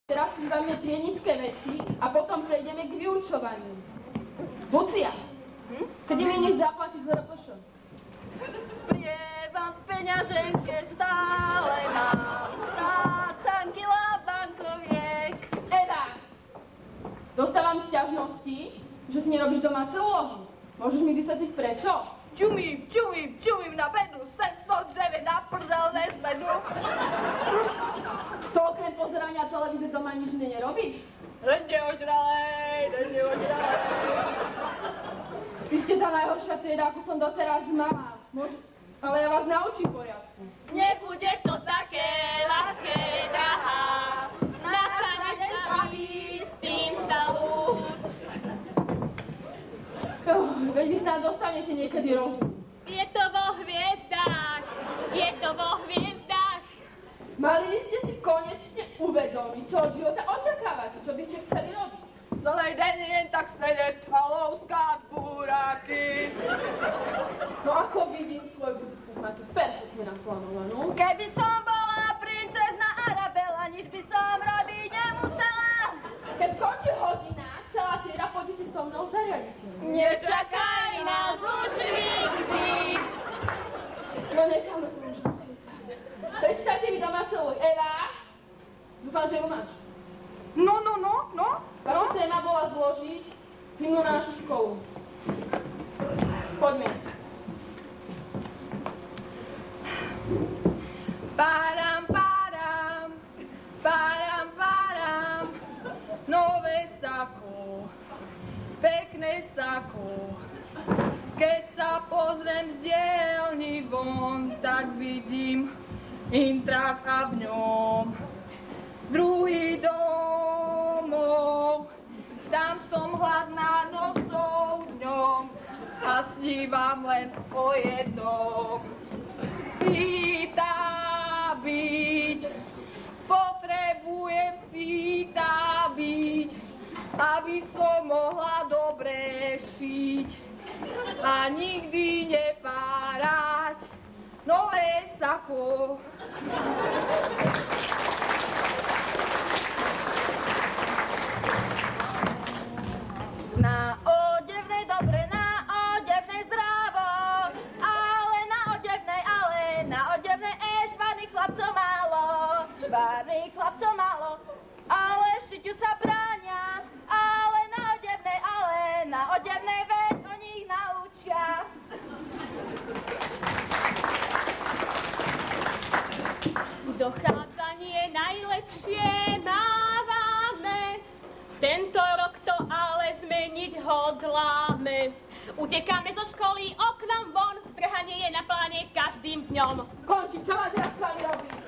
Teraz si zbavíme triednické veci a potom prejdeme k vyučovaniu. Lucia, kedy mi ideš zaplatiť z RPŠ? Prievan v peňaženke stále mám, vrácam kila bankoviek. Eva, dostávam sťažnosti, že si nerobíš domáce úlohy. Môžeš mi vysvetliť prečo? Čumím na bedu, sem so dřeve na prdel nezvedu. To okrem pozerania televízie doma nič nerobíš? Neožralej. Vy ste tá najhoršia trieda, ako som doteraz mala. Ale ja vás naučím poriadku. Nebude to také ľahké, drahá. Na sa nezavíš, s tým sa lúč. Veď vy snáď dostanete niekedy rozum. Je to vo hviezdách. Mali by ste si konečne uvedomiť, čo od života očakávate, čo by ste chceli robiť. Celý deň jen tak sedieť a louskať búraky. No ako vidím svoju budúcnosť, máte perfektne naplánovanú. Keby som bola princezna Arabela, nič by som robiť nemusela. Keď končí hodina, celá trieda pôjdete so mnou za riaditeľom. Nečakaj nás už nikdy. No necháme to už na číta. Prečítajte mi domáce úlohy. Eva, dúfam, že ju máš. No. Vaša téma bola zložiť hymnu na našu školu. Poďme. Páram, nové sako, pekné sako. Keď sa pozriem z dielny von, tak vidím intrak a v ňom druhý domov. Tam som hladná nocou dňom a snívam len o jednom. Sýta byť, potrebujem sýta byť, aby som mohla dobre šiť a nikdy nepárať nové sako. Na odevnej dobre, na odevnej zdravo, ale na odevnej švárnych chlapcov málo, ale šiťu sa bráňa, ale na odevnej veď o nich naučia. Dochádzanie najlepšie mávame, tento rok to ale zmeniť hodláme. Utekáme zo školy oknom von, strhanie je na pláne každým dňom. Končí, čo máte na s vami robiť?